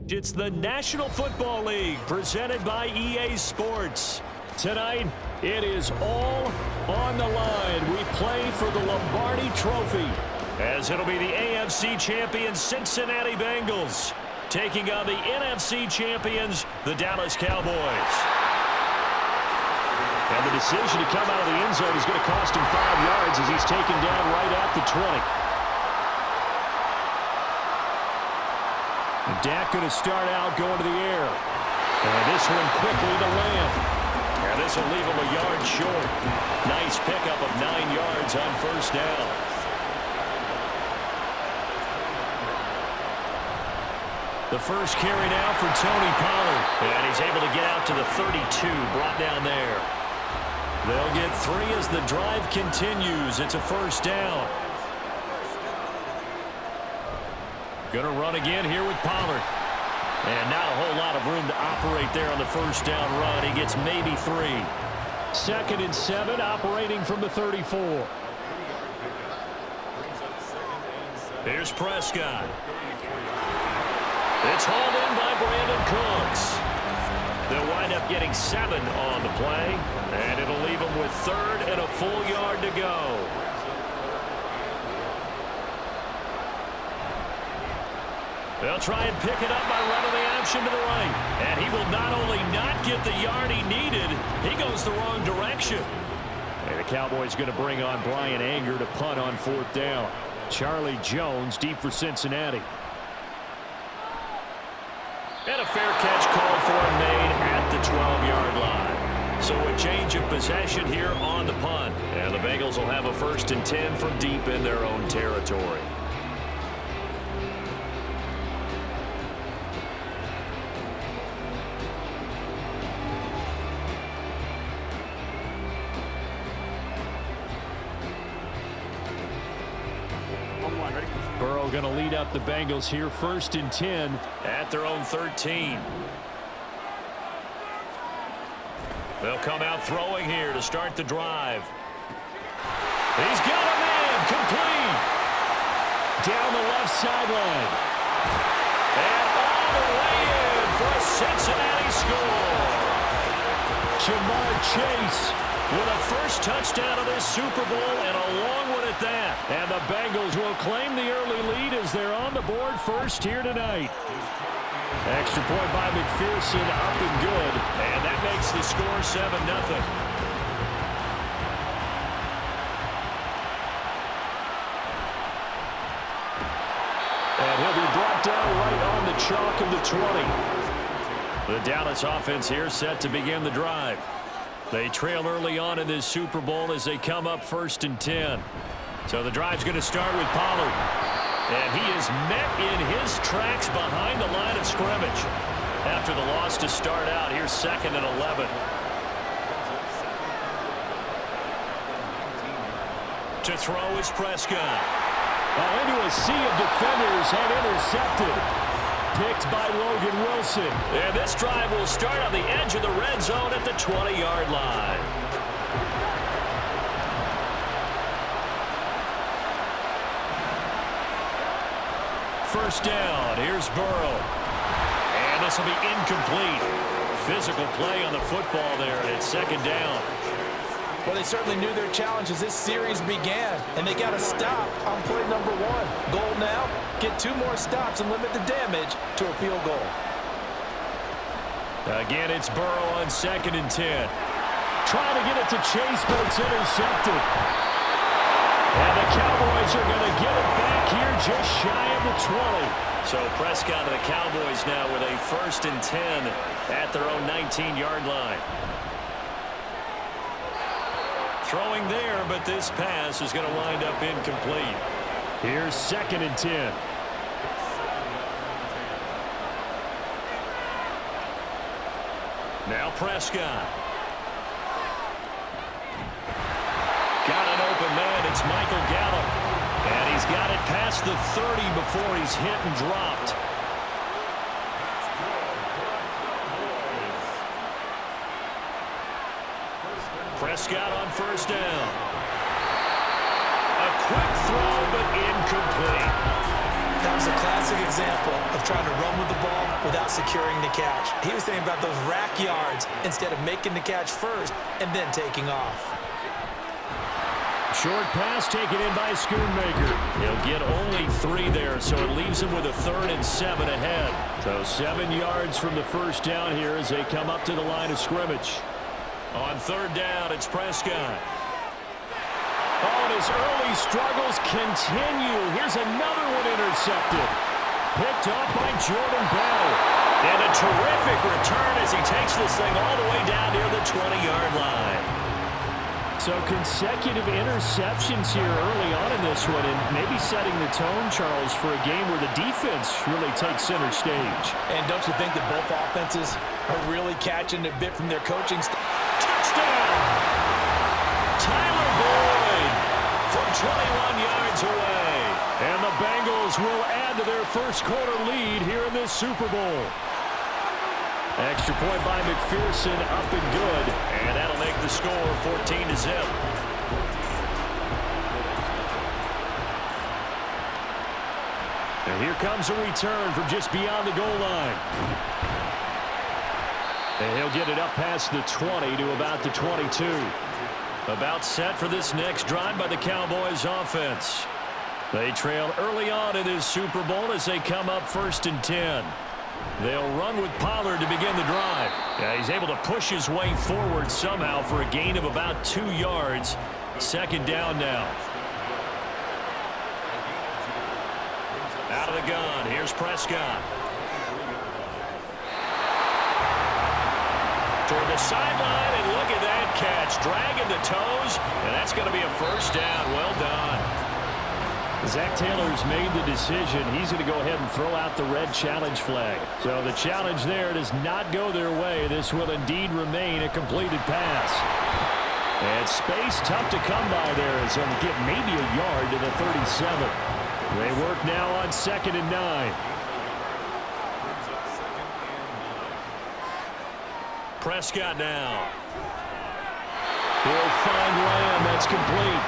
It's the National Football League presented by EA Sports. Tonight, it is all on the line. We play for the Lombardi Trophy, as it'll be the AFC champions Cincinnati Bengals taking on the NFC champions, the Dallas Cowboys. And the decision to come out of the end zone is going to cost him 5 yards as he's taken down right at the 20. Dak going to start out going to the air. And this one quickly to land. And this will leave him a yard short. Nice pickup of 9 yards on first down. The first carry now for Tony Pollard. And he's able to get out to the 32, brought down there. They'll get 3 as the drive continues. It's a first down. Going to run again here with Pollard. And not a whole lot of room to operate there on the first down run. He gets maybe 3. 2nd and 7, operating from the 34. Here's Prescott. It's hauled in by Brandon Cooks. They'll wind up getting 7 on the play, and it'll leave them with 3rd and a full yard to go. They'll try and pick it up by running the action to the right. And he will not only not get the yard he needed, he goes the wrong direction. And the Cowboys going to bring on Brian Anger to punt on 4th down. Charlie Jones deep for Cincinnati. And a fair catch called for and made at the 12-yard line. So a change of possession here on the punt. And the Bengals will have a 1st and 10 from deep in their own territory. Burrow going to lead up the Bengals here, 1st and 10 at their own 13. They'll come out throwing here to start the drive. He's got a man, complete. Down the left sideline. And all the way in for a Cincinnati score. Jamar Chase with a first touchdown of this Super Bowl, and a long one at that. And the Bengals will claim the early lead as they're on the board first here tonight. Extra point by McPherson, up and good. And that makes the score 7-0. And he'll be brought down right on the chalk of the 20. The Dallas offense here set to begin the drive. They trail early on in this Super Bowl as they come up 1st and 10. So the drive's going to start with Pollard. And he is met in his tracks behind the line of scrimmage. After the loss to start out, here's 2nd and 11. To throw is Prescott. Into a sea of defenders and intercepted. Picked by Logan Wilson. And this drive will start on the edge of the red zone at the 20-yard line. First down. Here's Burrow. And this will be incomplete. Physical play on the football there, and it's 2nd down. Well, they certainly knew their challenge as this series began, and they got to stop on play number 1. Goal now, get 2 more stops and limit the damage to a field goal. Again, it's Burrow on 2nd and 10. Trying to get it to Chase, but it's intercepted. And the Cowboys are going to get it back here just shy of the 20. So Prescott and the Cowboys now with a 1st and 10 at their own 19-yard line. Throwing there, but this pass is going to wind up incomplete. Here's 2nd and 10. Now Prescott. Got an open man. It's Michael Gallup. And he's got it past the 30 before he's hit and dropped. Prescott on 1st down. A quick throw, but incomplete. was a classic example of trying to run with the ball without securing the catch. He was thinking about those rack yards instead of making the catch first and then taking off. Short pass taken in by Schoonmaker. He'll get only 3 there, so it leaves him with a 3rd and 7 ahead. So 7 yards from the first down here as they come up to the line of scrimmage. On 3rd down, it's Prescott. Oh, and his early struggles continue. Here's another one intercepted. Picked up by Jordan Bell. And a terrific return as he takes this thing all the way down near the 20-yard line. So consecutive interceptions here early on in this one, and maybe setting the tone, Charles, for a game where the defense really takes center stage. And don't you think that both offenses are really catching a bit from their coaching staff? Touchdown! Tyler Boyd from 21 yards away. And the Bengals will add to their first quarter lead here in this Super Bowl. Extra point by McPherson, up and good. And that'll make the score 14-0. And here comes a return from just beyond the goal line. And he'll get it up past the 20 to about the 22. About set for this next drive by the Cowboys offense. They trail early on in this Super Bowl as they come up 1st and 10. They'll run with Pollard to begin the drive. Yeah, he's able to push his way forward somehow for a gain of about 2 yards. 2nd down now. Out of the gun, here's Prescott. Toward the sideline, and look at that catch. Dragging the toes, and that's going to be a 1st down. Well done. Zach Taylor's made the decision. He's going to go ahead and throw out the red challenge flag. So the challenge there does not go their way. This will indeed remain a completed pass. And space tough to come by there as they'll get maybe a yard to the 37. They work now on 2nd and 9. Prescott now. He'll find Lamb. That's complete.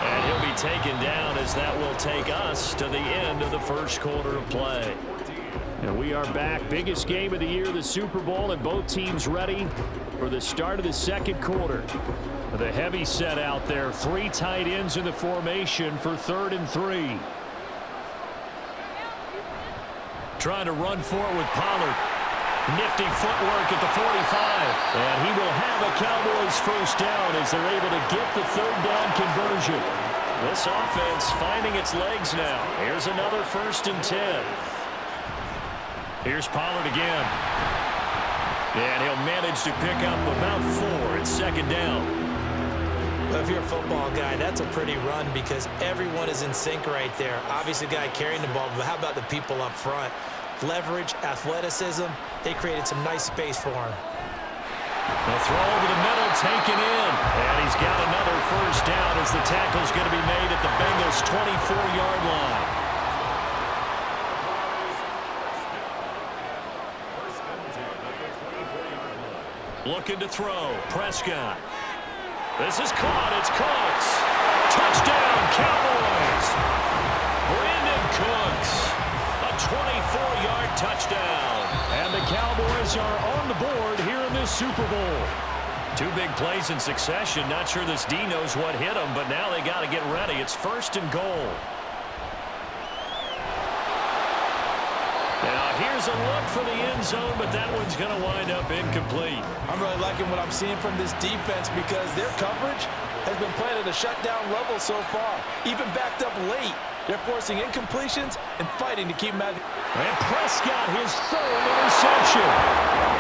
And he'll be taken down as that will take us to the end of the first quarter of play. And we are back. Biggest game of the year, the Super Bowl, and both teams ready for the start of the 2nd quarter. The heavy set out there. 3 tight ends in the formation for 3rd and 3. Trying to run for it with Pollard. Nifty footwork at the 45. And he will have a Cowboys 1st down as they're able to get the 3rd down conversion. This offense finding its legs now. Here's another 1st and 10. Here's Pollard again. And he'll manage to pick up about 4 at 2nd down. Well, if you're a football guy, that's a pretty run because everyone is in sync right there. Obviously, the guy carrying the ball, but how about the people up front? Leverage, athleticism, they created some nice space for him. The throw over the middle taken in. And he's got another 1st down as the tackle's going to be made at the Bengals' 24-yard line. Looking to throw. Prescott. This is caught. It's Cooks. Touchdown, Cowboys. Brandon Cooks. A 24-yard touchdown. And the Cowboys are on the board here in this Super Bowl. 2 big plays in succession. Not sure this D knows what hit him, but now they got to get ready. It's 1st and goal. Now here's a look for the end zone, but that one's going to wind up incomplete. I'm really liking what I'm seeing from this defense because their coverage has been playing at a shutdown level so far. Even backed up late. They're forcing incompletions and fighting to keep them out. And Prescott, his 3rd interception.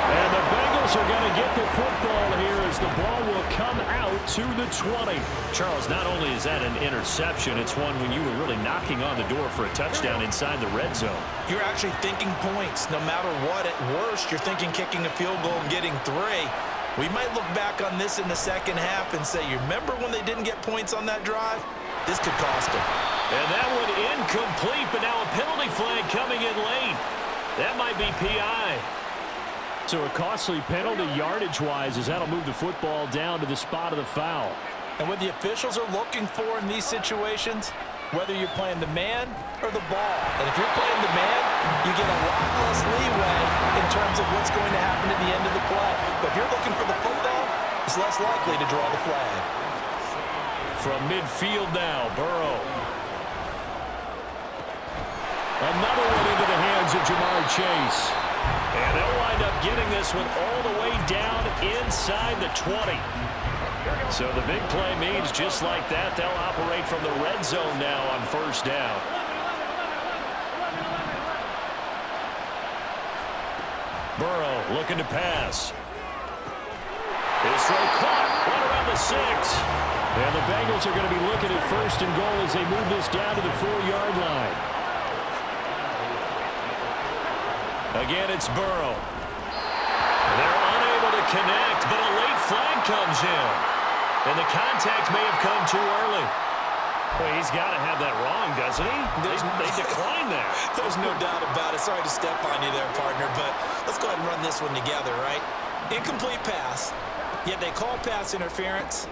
And the Bengals are going to get the football here as the ball will come out to the 20. Charles, not only is that an interception, it's one when you were really knocking on the door for a touchdown inside the red zone. You're actually thinking points. No matter what, at worst, you're thinking kicking a field goal and getting 3. We might look back on this in the 2nd half and say, you remember when they didn't get points on that drive? This could cost them. And that one incomplete, but now a penalty flag coming in late. That might be PI. So a costly penalty yardage-wise as that'll move the football down to the spot of the foul. And what the officials are looking for in these situations whether you're playing the man or the ball. And if you're playing the man, you get a lot less leeway in terms of what's going to happen at the end of the play. But if you're looking for the football, it's less likely to draw the flag. From midfield now, Burrow. Another one into the hands of Jamar Chase. And they'll wind up getting this one all the way down inside the 20. So the big play means just like that, they'll operate from the red zone now on first down. Burrow looking to pass. His throw caught right around the 6. And the Bengals are going to be looking at first and goal as they move this down to the 4-yard line. Again, it's Burrow. They're unable to connect, but a late flag comes in. And the contact may have come too early. Well, he's got to have that wrong, doesn't he? They declined that. There's no doubt about it. Sorry to step on you there, partner, but let's go ahead and run this one together, right? Incomplete pass, yet they call pass interference.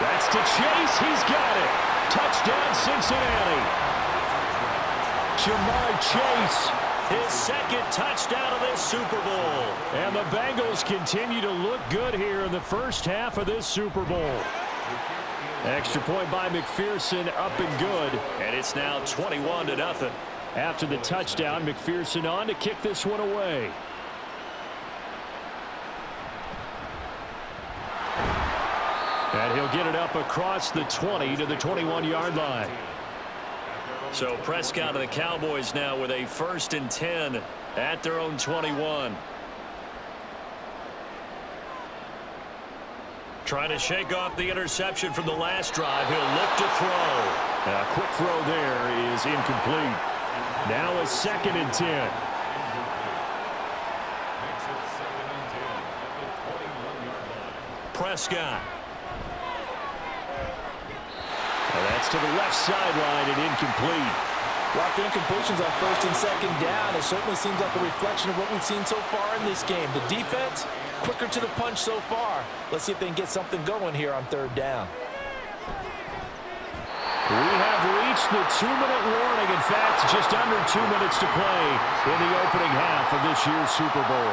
That's to Chase. He's got it. Touchdown, Cincinnati. Jamar Chase, his second touchdown of this Super Bowl. And the Bengals continue to look good here in the first half of this Super Bowl. Extra point by McPherson, up and good. And it's now 21-0. After the touchdown, McPherson on to kick this one away. And he'll get it up across the 20 to the 21-yard line. So Prescott and the Cowboys now with a 1st and 10 at their own 21. Trying to shake off the interception from the last drive. He'll look to throw. A quick throw there is incomplete. Now a 2nd and 10. Prescott. That's to the left sideline and incomplete. Rock incompletions on 1st and 2nd down. It certainly seems like a reflection of what we've seen so far in this game. The defense, quicker to the punch so far. Let's see if they can get something going here on 3rd down. We have reached the 2-minute warning. In fact, just under 2 minutes to play in the opening half of this year's Super Bowl.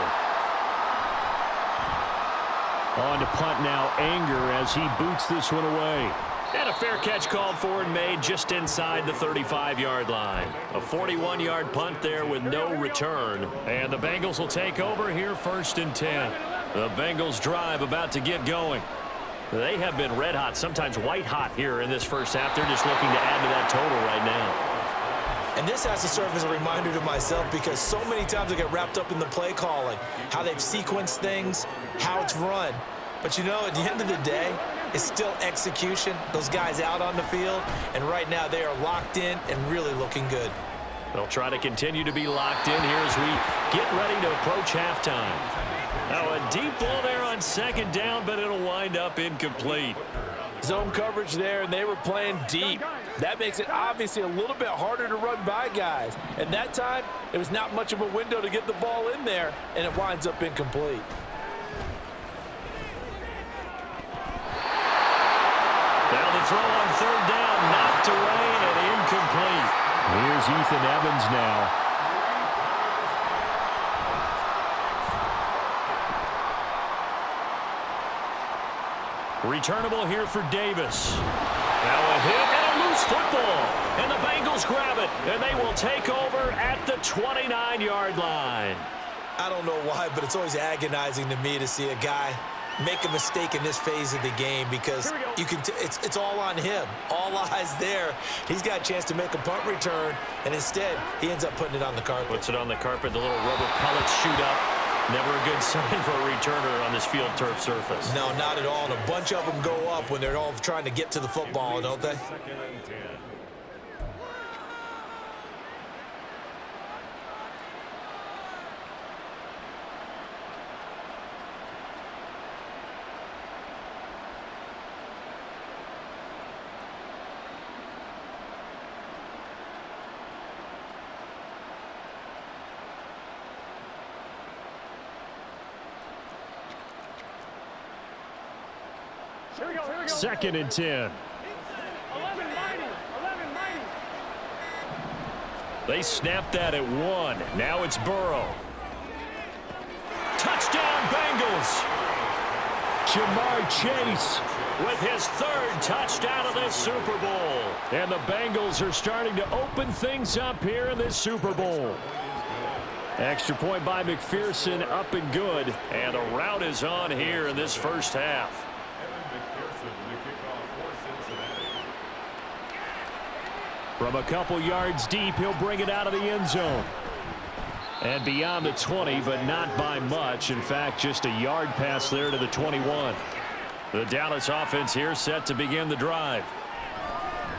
On to punt now, Anger as he boots this one away. And a fair catch called for and made just inside the 35-yard line. A 41-yard punt there with no return. And the Bengals will take over here 1st and 10. The Bengals drive about to get going. They have been red hot, sometimes white hot here in this first half. They're just looking to add to that total right now. And this has to serve as a reminder to myself because so many times I get wrapped up in the play calling, how they've sequenced things, how it's run. But you know, at the end of the day, it's still execution. Those guys out on the field, and right now they are locked in and really looking good. They'll try to continue to be locked in here as we get ready to approach halftime. Now a deep ball there on 2nd down, but it'll wind up incomplete. Zone coverage there, and they were playing deep. That makes it obviously a little bit harder to run by guys. And that time, it was not much of a window to get the ball in there, and it winds up incomplete. Now the throw on 3rd down, knocked away and incomplete. Here's Ethan Evans now. Returnable here for Davis. Now a hit and a loose football. And the Bengals grab it. And they will take over at the 29-yard line. I don't know why, but it's always agonizing to me to see a guy make a mistake in this phase of the game because you can it's all on him. All eyes there. He's got a chance to make a punt return, and instead he ends up putting it on the carpet. Puts it on the carpet. The little rubber pellets shoot up. Never a good sign for a returner on this field turf surface. No, not at all. And a bunch of them go up when they're all trying to get to the football, don't they? Second and 10. 11 mighty. They snapped that at 1. Now it's Burrow. Touchdown, Bengals. Jamar Chase with his 3rd touchdown of this Super Bowl. And the Bengals are starting to open things up here in this Super Bowl. Extra point by McPherson, up and good. And the route is on here in this first half. From a couple yards deep, he'll bring it out of the end zone. And beyond the 20, but not by much. In fact, just a yard pass there to the 21. The Dallas offense here set to begin the drive.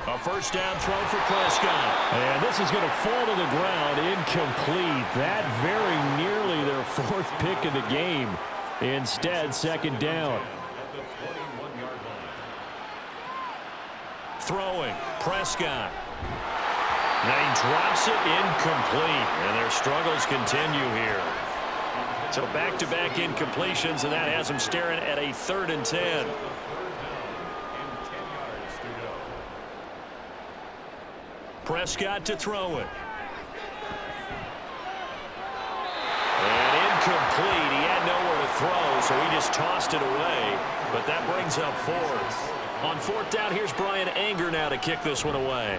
A first down throw for Prescott. And this is going to fall to the ground, incomplete. That very nearly their 4th pick of the game. Instead, 2nd down. Throwing, Prescott. Now he drops it incomplete, and their struggles continue here. So back-to-back incompletions, and that has them staring at a 3rd and 10. Prescott to throw it. And incomplete. He had nowhere to throw, so he just tossed it away. But that brings up 4th. On 4th down, here's Brian Anger now to kick this one away.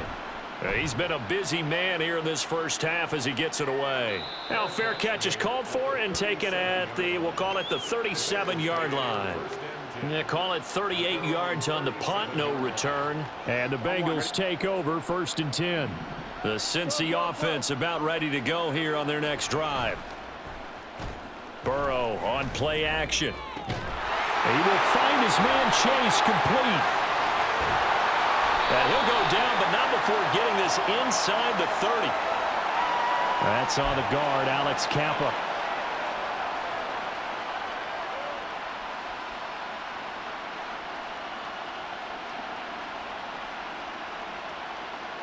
He's been a busy man here in this first half as he gets it away. Now fair catch is called for and taken at the, we'll call it the 37-yard line. Yeah, call it 38 yards on the punt, no return. And the Bengals take over 1st and 10. The Cincy offense about ready to go here on their next drive. Burrow on play action. He will find his man Chase complete. And he'll go down, but not before getting this inside the 30. That's on the guard, Alex Kappa.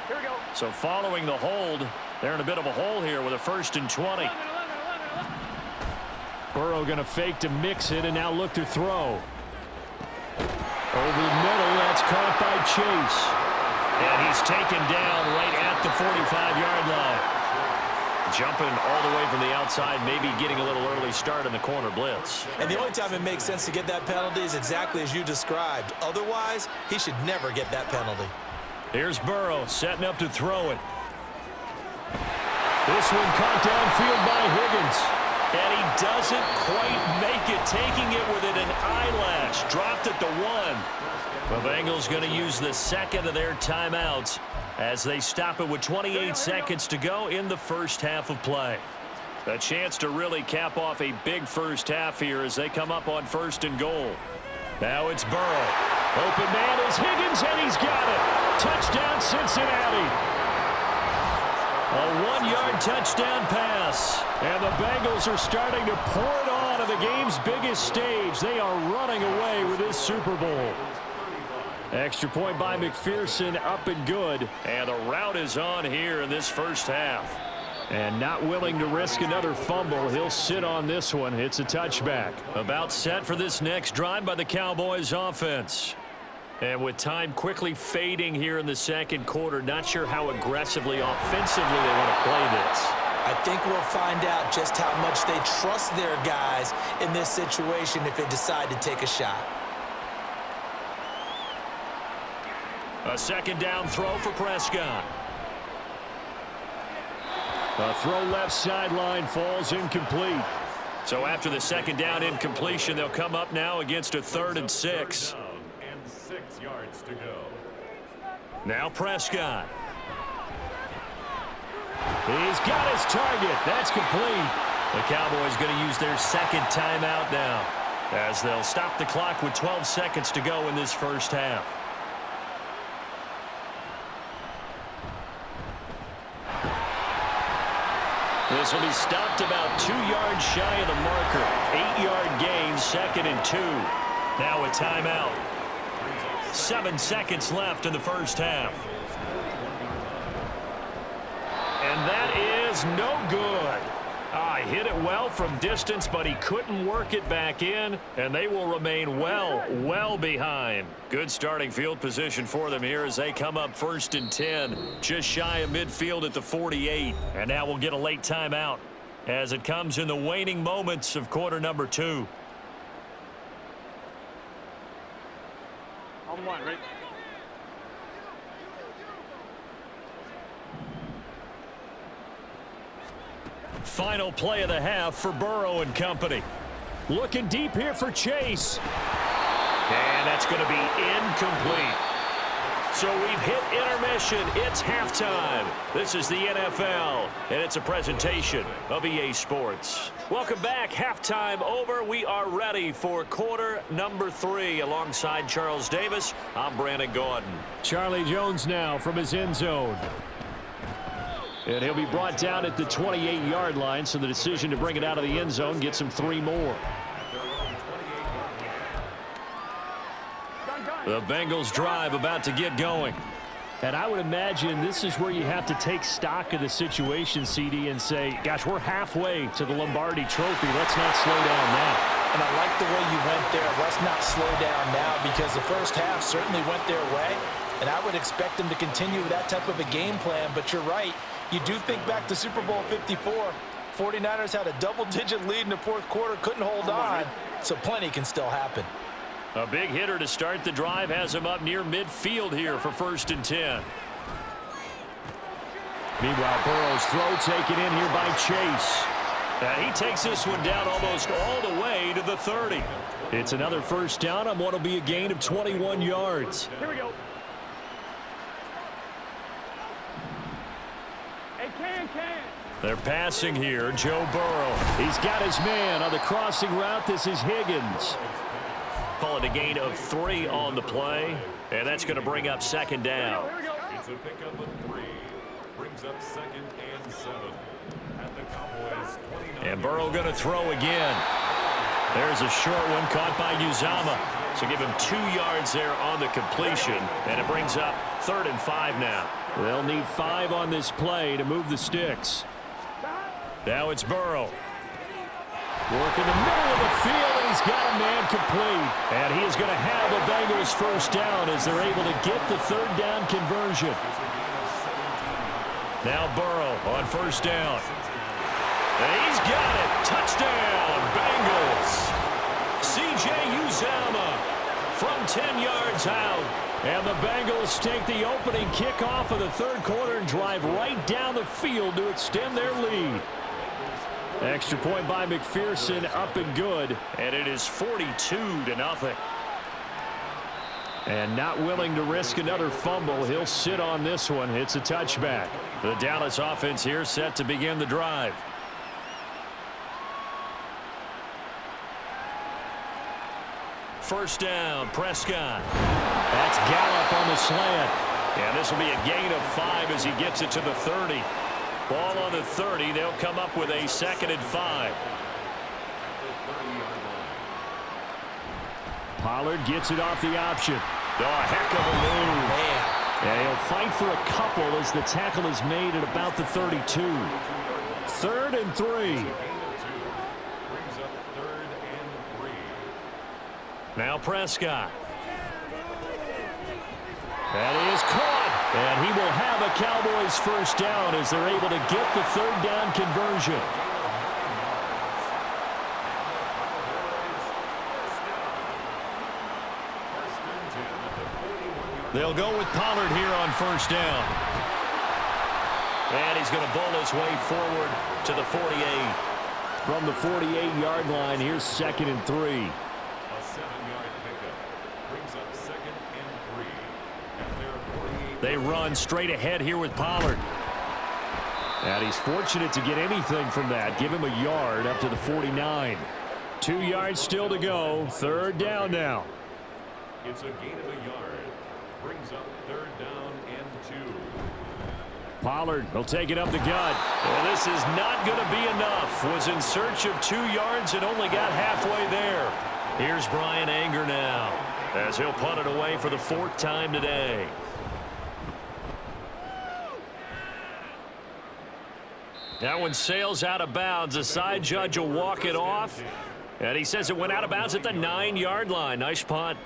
Here we go. So following the hold, they're in a bit of a hole here with a 1st and 20. Burrow going to fake to mix it and now look to throw. Over the middle, that's caught by Chase. And he's taken down right at the 45-yard line. Jumping all the way from the outside, maybe getting a little early start in the corner blitz. And the only time it makes sense to get that penalty is exactly as you described. Otherwise, he should never get that penalty. Here's Burrow setting up to throw it. This one caught downfield by Higgins. And he doesn't quite make it, taking it within an eyelash. Dropped at the 1. The Bengals going to use the 2nd of their timeouts as they stop it with 28 seconds to go in the first half of play. A chance to really cap off a big first half here as they come up on 1st and goal. Now it's Burrow. Open man is Higgins, and he's got it. Touchdown, Cincinnati. A 1-yard touchdown pass. And the Bengals are starting to pour it on the game's biggest stage. They are running away with this Super Bowl. Extra point by McPherson, up and good. And the route is on here in this first half. And not willing to risk another fumble. He'll sit on this one. It's a touchback. About set for this next drive by the Cowboys offense. And with time quickly fading here in the second quarter, not sure how aggressively offensively they want to play this. I think we'll find out just how much they trust their guys in this situation if they decide to take a shot. A second down throw for Prescott. A throw left sideline falls incomplete. So after the second down incompletion, they'll come up now against a 3rd and 6. And 6 yards to go. Now Prescott. He's got his target. That's complete. The Cowboys going to use their second timeout now as they'll stop the clock with 12 seconds to go in this first half. This will be stopped about 2 yards shy of the marker. 8-yard gain, 2nd and 2. Now a timeout. 7 seconds left in the first half. And that is no good. Hit it well from distance, but he couldn't work it back in, and they will remain well behind. Good starting field position for them here as they come up 1st and 10, just shy of midfield at the 48. And now we'll get a late timeout as it comes in the waning moments of quarter number 2. On one, right? Final play of the half for Burrow and company. Looking deep here for Chase. And that's going to be incomplete. So we've hit intermission. It's halftime. This is the NFL, and it's a presentation of EA Sports. Welcome back. Halftime over. We are ready for quarter number 3. Alongside Charles Davis, I'm Brandon Gordon. Charlie Jones now from his end zone. And he'll be brought down at the 28-yard line, so the decision to bring it out of the end zone gets him 3 more. The Bengals drive about to get going. And I would imagine this is where you have to take stock of the situation, CD, and say, gosh, we're halfway to the Lombardi Trophy. Let's not slow down now. And I like the way you went there. Let's not slow down now, because the first half certainly went their way. And I would expect them to continue with that type of a game plan. But you're right. You do think back to Super Bowl 54. 49ers had a double-digit lead in the fourth quarter, couldn't hold on, so plenty can still happen. A big hitter to start the drive has him up near midfield here for 1st and 10. Meanwhile, Burrow's throw taken in here by Chase. And he takes this one down almost all the way to the 30. It's another first down on what will be a gain of 21 yards. Here we go. They're passing here. Joe Burrow. He's got his man on the crossing route. This is Higgins. Call it a gain of 3 on the play. And that's going to bring up 2nd down. Here we go. It's a pickup of 3. Brings up 2nd and 7. At the Cowboys 29. And Burrow going to throw again. There's a short one caught by Uzama. So give him 2 yards there on the completion. And it brings up 3rd and 5 now. They'll need 5 on this play to move the sticks. Now it's Burrow. Work in the middle of the field, and he's got a man complete. And he is going to have the Bengals first down as they're able to get the 3rd down conversion. Now Burrow on 1st down. And he's got it. Touchdown, Bengals. C.J. Uzama from 10 yards out. And the Bengals take the opening kickoff of the 3rd quarter and drive right down the field to extend their lead. Extra point by McPherson, up and good. And it is 42-0. And not willing to risk another fumble. He'll sit on this one. It's a touchback. The Dallas offense here set to begin the drive. First down, Prescott. That's Gallup on the slant. And this will be a gain of 5 as he gets it to the 30. Ball on the 30. They'll come up with a 2nd and 5. Pollard gets it off the option. Oh, a heck of a move. Man. And he'll fight for a couple as the tackle is made at about the 32. 3rd and 3. Now Prescott. That is caught. And he will have a Cowboys first down as they're able to get the 3rd down conversion. They'll go with Pollard here on 1st down. And he's going to bowl his way forward to the 48. From the 48-yard line, here's 2nd and 3. They run straight ahead here with Pollard. And he's fortunate to get anything from that. Give him a yard up to the 49. 2 yards still to go. 3rd down now. It's a gain of a yard. Brings up 3rd down and 2. Pollard will take it up the gut. Well, this is not going to be enough. Was in search of 2 yards and only got halfway there. Here's Brian Anger now as he'll punt it away for the 4th time today. That one sails out of bounds. The side judge will walk it off. And he says it went out of bounds at the 9-yard line. Nice punt.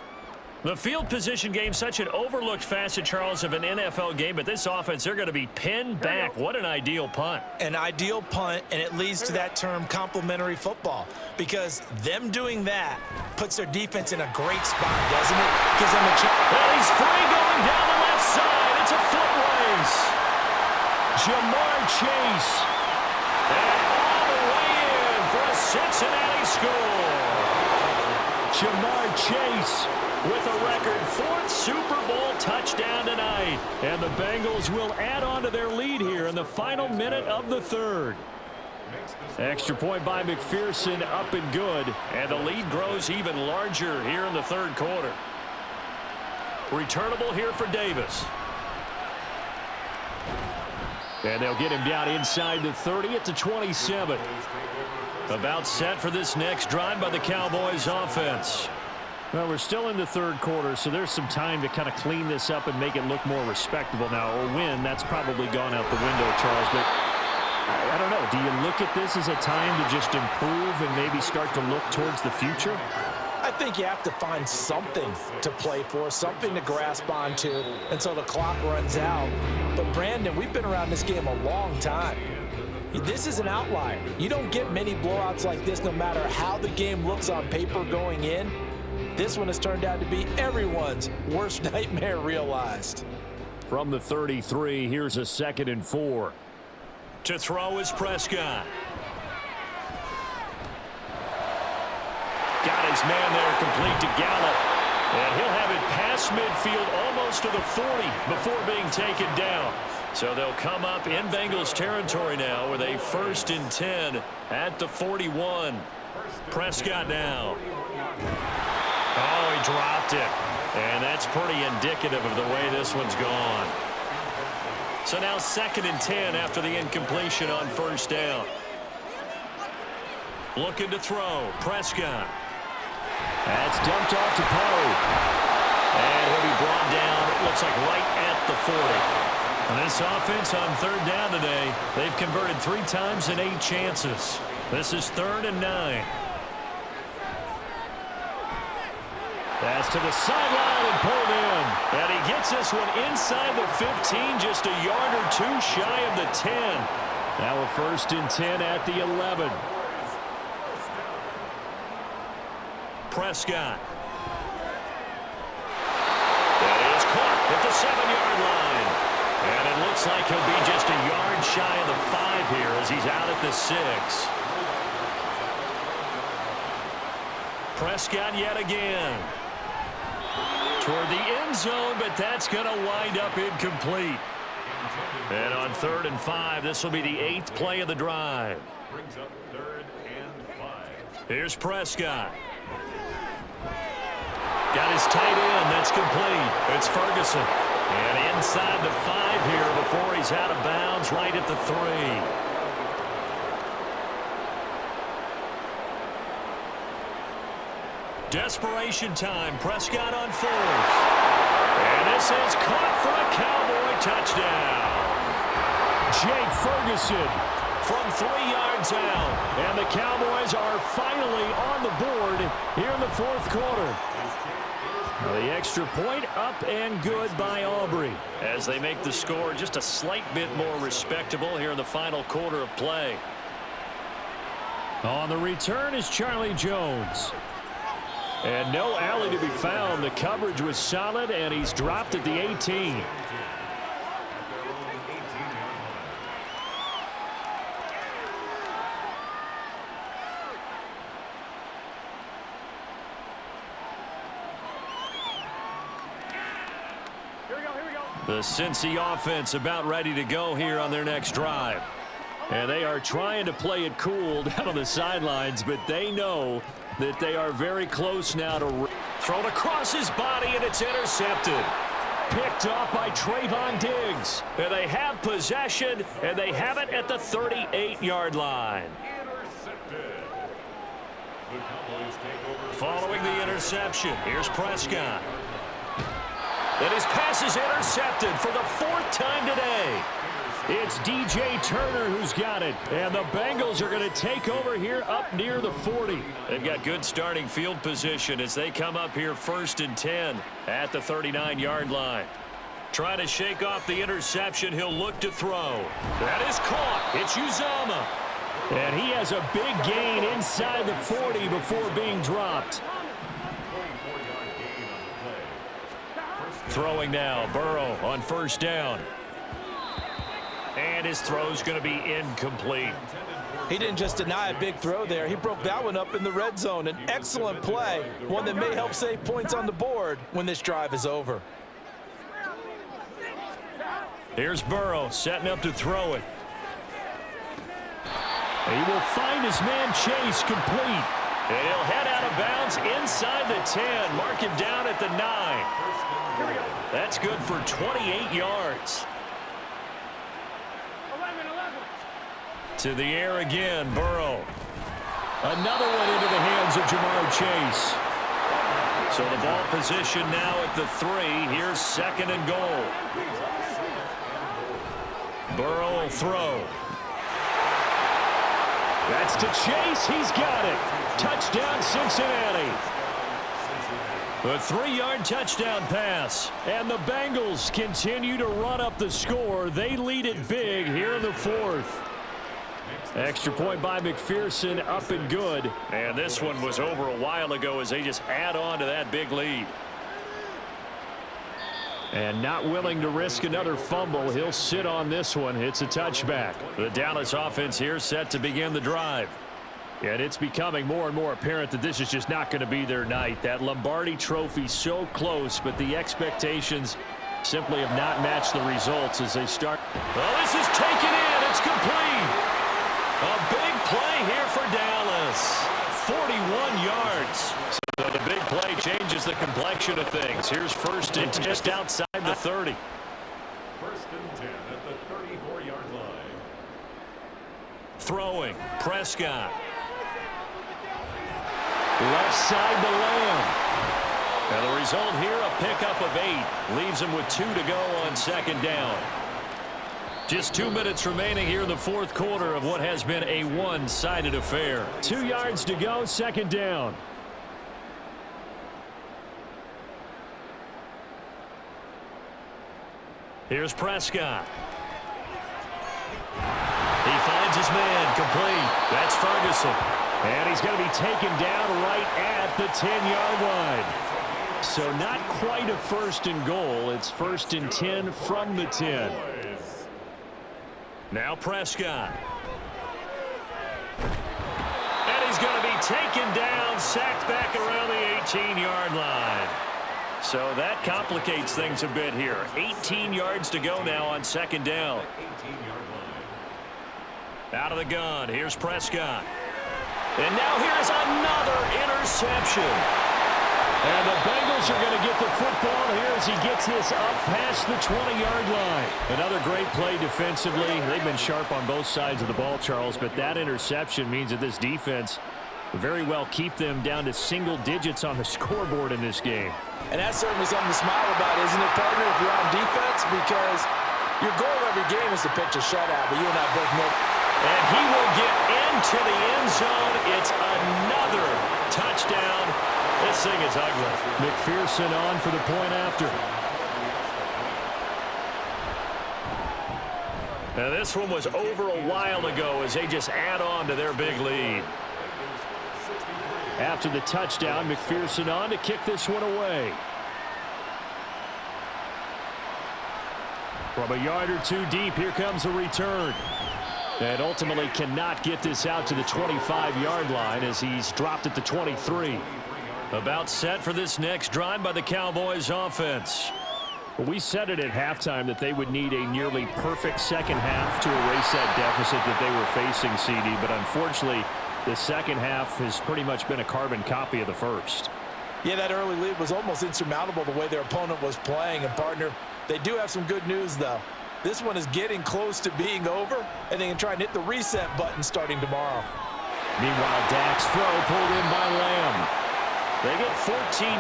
The field position game, such an overlooked facet, Charles, of an NFL game. But this offense, they're going to be pinned back. What an ideal punt. An ideal punt, and it leads to that term complementary football. Because them doing that puts their defense in a great spot, doesn't it? Gives them a chance. Well, he's free going down the left side. It's a foot race. Jamar Chase. And all the way in for a Cincinnati score. Jamar Chase with a record 4th Super Bowl touchdown tonight. And the Bengals will add on to their lead here in the final minute of the 3rd. Extra point by McPherson, up and good. And the lead grows even larger here in the 3rd quarter. Returnable here for Davis. And they'll get him down inside the 30 at the 27. About set for this next drive by the Cowboys offense. Well, we're still in the 3rd quarter, so there's some time to kind of clean this up and make it look more respectable now. Or win, that's probably gone out the window, Charles. But I don't know. Do you look at this as a time to just improve and maybe start to look towards the future? I think you have to find something to play for, something to grasp onto until the clock runs out. But, Brandon, we've been around this game a long time. This is an outlier. You don't get many blowouts like this no matter how the game looks on paper going in. This one has turned out to be everyone's worst nightmare realized. From the 33, here's a 2nd and 4. To throw is Prescott. Got his man there, complete to Gallup. And he'll have it past midfield almost to the 40 before being taken down. So they'll come up in Bengals territory now with a 1st and 10 at the 41. Prescott now. Oh, he dropped it. And that's pretty indicative of the way this one's gone. So now 2nd and 10 after the incompletion on 1st down. Looking to throw. Prescott. That's dumped off to Poe. And he'll be brought down, it looks like right at the 40. And this offense on 3rd down today, they've converted 3 times in 8 chances. This is 3rd and 9. That's to the sideline and pulled in. And he gets this one inside the 15, just a yard or 2 shy of the 10. Now a 1st and 10 at the 11. Prescott. That is caught at the 7-yard line. And it looks like he'll be just a yard shy of the 5 here as he's out at the 6. Prescott yet again. Toward the end zone, but that's going to wind up incomplete. And on 3rd and 5, this will be the 8th play of the drive. Brings up 3rd and 5. Here's Prescott. Got his tight end. That's complete. It's Ferguson. And inside the 5 here before he's out of bounds right at the 3. Desperation time. Prescott on 4th. And this is caught for a Cowboy touchdown. Jake Ferguson from 3 yards out. And the Cowboys are finally on the board here in the 4th quarter. The extra point up and good by Aubrey as they make the score just a slight bit more respectable here in the final quarter of play. On the return is Charlie Jones. And no alley to be found. The coverage was solid, and he's dropped at the 18. The Cincy offense about ready to go here on their next drive. And they are trying to play it cool down on the sidelines, but they know that they are very close now to thrown across his body, and it's intercepted. Picked off by Trayvon Diggs. And they have possession, and they have it at the 38-yard line. Following the interception, here's Prescott. And his pass is intercepted for the 4th time today. It's DJ Turner who's got it. And the Bengals are going to take over here up near the 40. They've got good starting field position as they come up here 1st and 10 at the 39-yard line. Trying to shake off the interception. He'll look to throw. That is caught. It's Uzomah. And he has a big gain inside the 40 before being dropped. Throwing now, Burrow on 1st down. And his throw's going to be incomplete. He didn't just deny a big throw there. He broke that one up in the red zone. An excellent play, one that may help save points on the board when this drive is over. Here's Burrow setting up to throw it. He will find his man Chase complete. And he'll head out of bounds inside the 10. Mark him down at the 9. That's good for 28 yards. To the air again, Burrow. Another one into the hands of Jamar Chase. So the ball position now at the 3. Here's 2nd and goal. Burrow will throw. That's to Chase. He's got it. Touchdown, Cincinnati. A 3-yard touchdown pass. And the Bengals continue to run up the score. They lead it big here in the 4th. Extra point by McPherson, up and good. And this one was over a while ago as they just add on to that big lead. And not willing to risk another fumble. He'll sit on this one. It's a touchback. The Dallas offense here set to begin the drive. And it's becoming more and more apparent that this is just not going to be their night. That Lombardi trophy so close, but the expectations simply have not matched the results as they start. Well, this is taken in. It's complete. A big play here for Dallas. 41 yards. So the big play changes the complexion of things. Here's 1st and just outside the 30. 1st and 10 at the 34-yard line. Throwing. Prescott. Left side to Lamb. And the result here, a pickup of 8. Leaves him with 2 to go on 2nd down. Just 2 minutes remaining here in the 4th quarter of what has been a one-sided affair. 2 yards to go, 2nd down. Here's Prescott. He finds his man complete. That's Ferguson. And he's going to be taken down right at the 10-yard line. So not quite a 1st and goal. It's 1st and 10 from the 10. Now Prescott. And he's going to be taken down, sacked back around the 18-yard line. So that complicates things a bit here. 18 yards to go now on 2nd down. Out of the gun, here's Prescott. And now here's another interception. And the Bengals are going to get the football here as he gets this up past the 20-yard line. Another great play defensively. They've been sharp on both sides of the ball, Charles, but that interception means that this defense very well keep them down to single digits on the scoreboard in this game. And that's certainly something to smile about, isn't it, partner, if you're on defense? Because your goal every game is to pitch a shutout, but you and I both know. And he will get into the end zone. It's another touchdown. This thing is ugly. McPherson on for the point after. Now this one was over a while ago as they just add on to their big lead. After the touchdown, McPherson on to kick this one away. From a yard or 2 deep, here comes a return. And ultimately cannot get this out to the 25-yard line as he's dropped at the 23. About set for this next drive by the Cowboys offense. We said it at halftime that they would need a nearly perfect second half to erase that deficit that they were facing, CD. But unfortunately, the second half has pretty much been a carbon copy of the first. Yeah, that early lead was almost insurmountable the way their opponent was playing. And, partner, they do have some good news, though. This one is getting close to being over, and they can try and hit the reset button starting tomorrow. Meanwhile, Dak's throw pulled in by Lamb. They get 14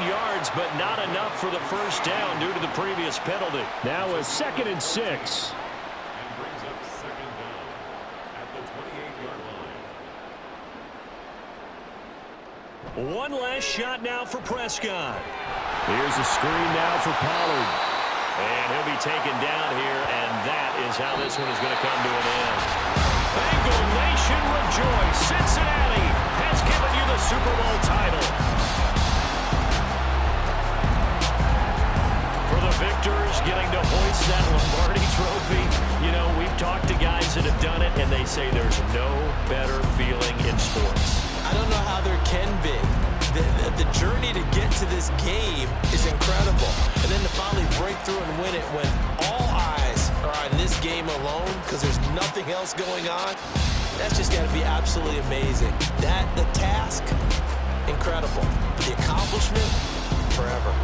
yards, but not enough for the first down due to the previous penalty. Now a 2nd and 6. And brings up second down at the 28-yard line. One last shot now for Prescott. Here's a screen now for Pollard. And he'll be taken down here, and that is how this one is going to come to an end. Bengal Nation rejoice. Cincinnati has given you the Super Bowl title. For the victors, getting to hoist that Lombardi trophy, you know, we've talked to guys that have done it, and they say there's no better feeling in sports. I don't know how there can be. The journey to get to this game is incredible. And then to finally break through and win it when all eyes are on this game alone because there's nothing else going on, that's just got to be absolutely amazing. The task, incredible. The accomplishment, forever.